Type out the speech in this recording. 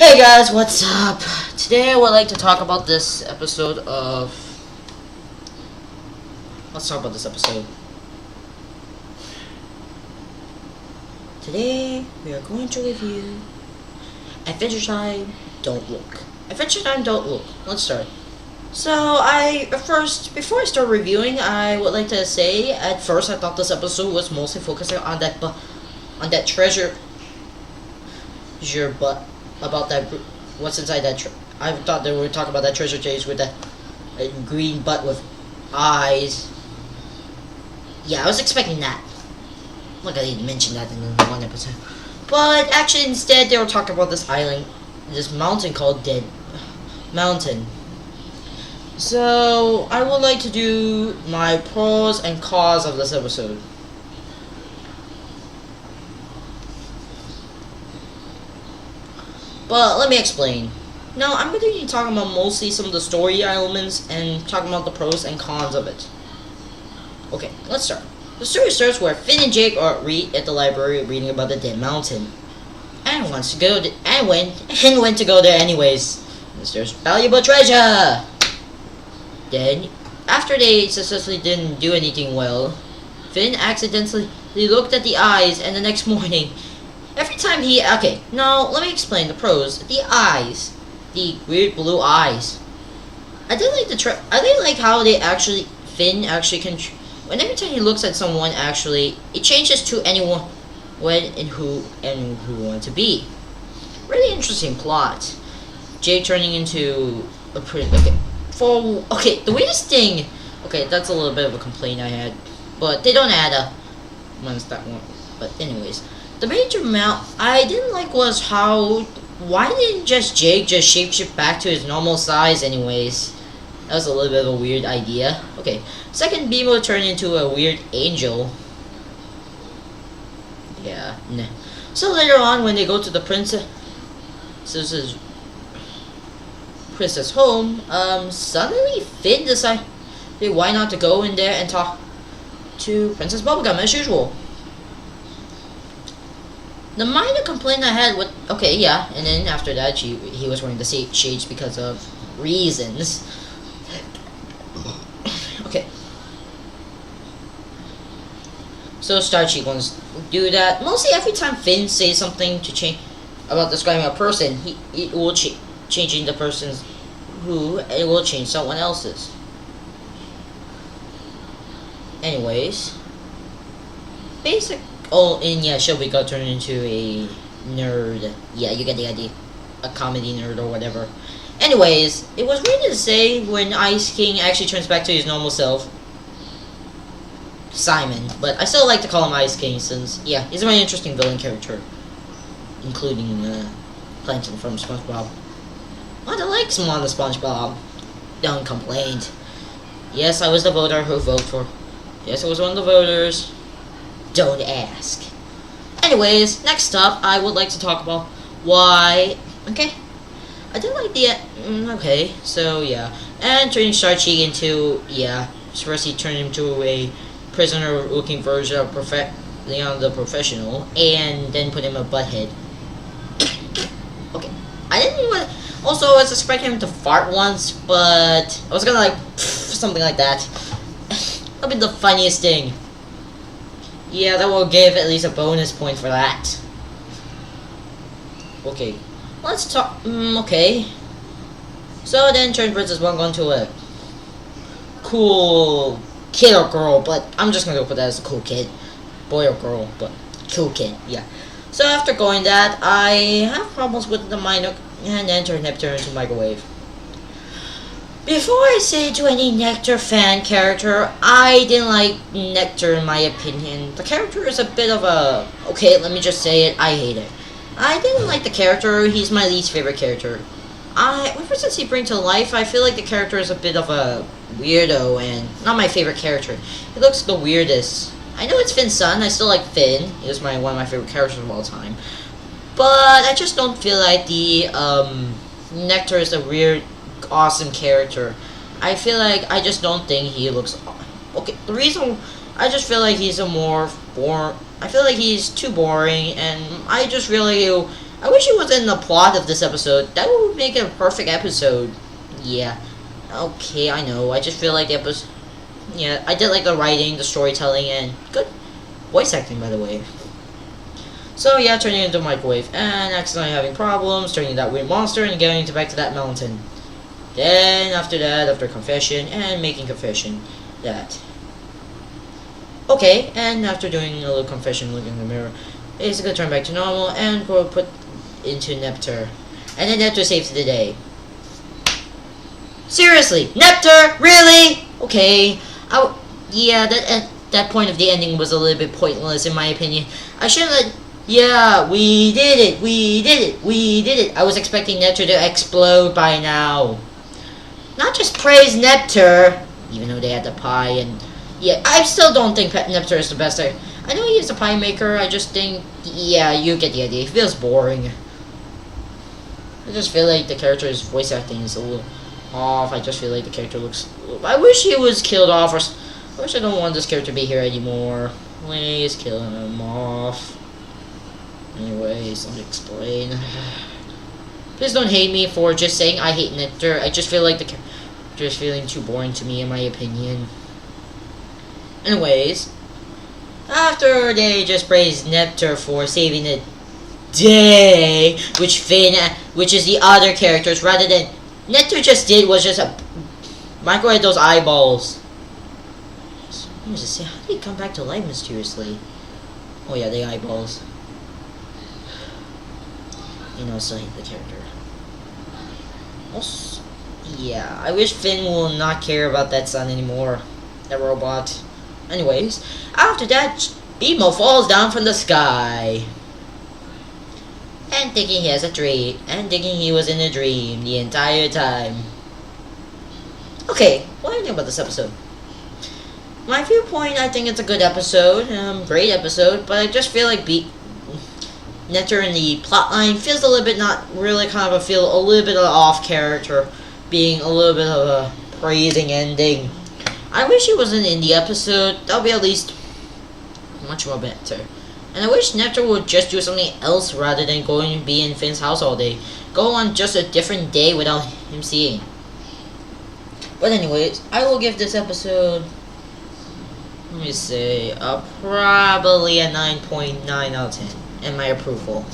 Hey guys, what's up? Today I would like to talk about this episode of... Let's talk about this episode. Today we are going to review Adventure Time Don't Look. Adventure Time Don't Look. Let's start. So before I start reviewing, I would like to say, at first I thought this episode was mostly focusing on that treasure, but about that, what's inside that. I thought they were talking about that treasure chest with that green butt with eyes. Yeah, I was expecting that. Look, I didn't mention that in the one episode. But actually, instead, they were talking about this island, this mountain called Dead Mountain. So, I would like to do my pros and cons of this episode. But let me explain. Now, I'm going to be talking about mostly some of the story elements and talking about the pros and cons of it. Okay, let's start. The story starts where Finn and Jake are at the library reading about the Dead Mountain, and wants to go went to go there anyways. There's valuable treasure. Then, after they successfully didn't do anything well, Finn accidentally looked at the eyes, and the next morning, every time okay, now let me explain the pros. The eyes, the weird blue eyes. I didn't like how Finn actually can. When every time he looks at someone, actually, it changes to anyone, who want to be. Really interesting plot. Jake turning into a pretty. The weirdest thing. Okay, that's a little bit of a complaint I had, but they don't add a. Once that one. But anyways, the major amount I didn't like was why didn't Jake just shapeshift back to his normal size anyways? That was a little bit of a weird idea. Okay, second, Beemo turned into a weird angel. Yeah, nah. So later on, when they go to the princess home, suddenly Finn decided, hey, why not to go in there and talk to Princess Bubblegum as usual. The minor complaint I had with and then after that he was wearing the shades because of reasons. Okay. So Starchy wants to do that. Mostly every time Finn says something to change about describing a person, it will changing the person's it will change someone else's. Anyways, Shelby got turned into a nerd. Yeah, you get the idea. A comedy nerd or whatever. Anyways, it was weird to say when Ice King actually turns back to his normal self. Simon. But I still like to call him Ice King since, yeah, he's a very interesting villain character. Including Plankton from SpongeBob. I like some on the SpongeBob. Don't complain. Yes, I was the voter who voted for. Yes, I was one of the voters. Don't ask. Anyways, next up, I would like to talk about why. Okay, I did like the. Okay, so yeah, and turning Starchy into First he turned him into a prisoner-looking version of Leon the Professional, and then put him a butthead. Okay, I didn't even. Also, I was expecting him to fart once, but I was gonna something like that. That'll be the funniest thing. Yeah, that will give at least a bonus point for that. Okay, let's talk. Okay. So then, turn Princess Bubblegum into a cool kid or girl, but I'm just gonna put that as a cool kid, boy or girl, but cool kid. Yeah. So after going that, I have problems with the minor, and then turn Neptune into microwave. Before I say to any Nectar fan character, I didn't like Nectar in my opinion. The character is a bit of a... Okay, let me just say it, I hate it. I didn't like the character, he's my least favorite character. Ever since he brings to life, I feel like the character is a bit of a weirdo and not my favorite character. He looks the weirdest. I know it's Finn's son, I still like Finn. He was one of my favorite characters of all time. But I just don't feel like the Nectar is a weird... awesome character. I feel like I just don't think he looks okay. The reason I just feel like he's I feel like he's too boring, and I just really I wish he was in the plot of this episode. That would make it a perfect episode. Yeah. Okay, I know. I just feel like the episode... Yeah, I did like the writing, the storytelling, and good voice acting, by the way. So yeah, turning into a microwave, and accidentally having problems, turning into that weird monster, and getting back to that mountain. Then, after that, after confession, and making confession, that. Okay, and after doing a little confession, looking in the mirror, basically turn back to normal, and go put into Neptune. And then Neptune saves the day. Seriously, Neptune? Really? Okay. Yeah, that point of the ending was a little bit pointless in my opinion. I shouldn't let... Yeah, we did it, we did it, we did it. I was expecting Neptune to explode by now. Not just praise Neptune, even though they had the pie and... Yeah, I still don't think Neptune is the best. I know he is a pie maker, I just think... Yeah, you get the idea. It feels boring. I just feel like the character's voice acting is a little off. I just feel like the character looks... I wish he was killed off, or... I wish I don't want this character to be here anymore. Please kill him off. Anyways, let me explain. Please don't hate me for just saying I hate Nectar. I just feel like the character is feeling too boring to me, in my opinion. Anyways, after they just praised Nectar for saving the day, which is the other characters, rather than Nectar just did was just a microwave those eyeballs. What was it? How did he come back to life mysteriously? Oh yeah, the eyeballs. You know, I still hate the character. Also, yeah, I wish Finn will not care about that son anymore. That robot. Anyways, after that, BMO falls down from the sky. And thinking he has a dream. And thinking he was in a dream the entire time. Okay, what do you think about this episode? My viewpoint, I think it's a good episode. Great episode, but I just feel like Nectar in the plotline feels a little bit not really kind of a little bit of off character, being a little bit of a praising ending. I wish he wasn't in the episode. That would be at least much more better. And I wish Nectar would just do something else rather than going to be in Finn's house all day. Go on just a different day without him seeing. But anyways, I will give this episode, let me say, probably a 9.9 out of 10 in my approval.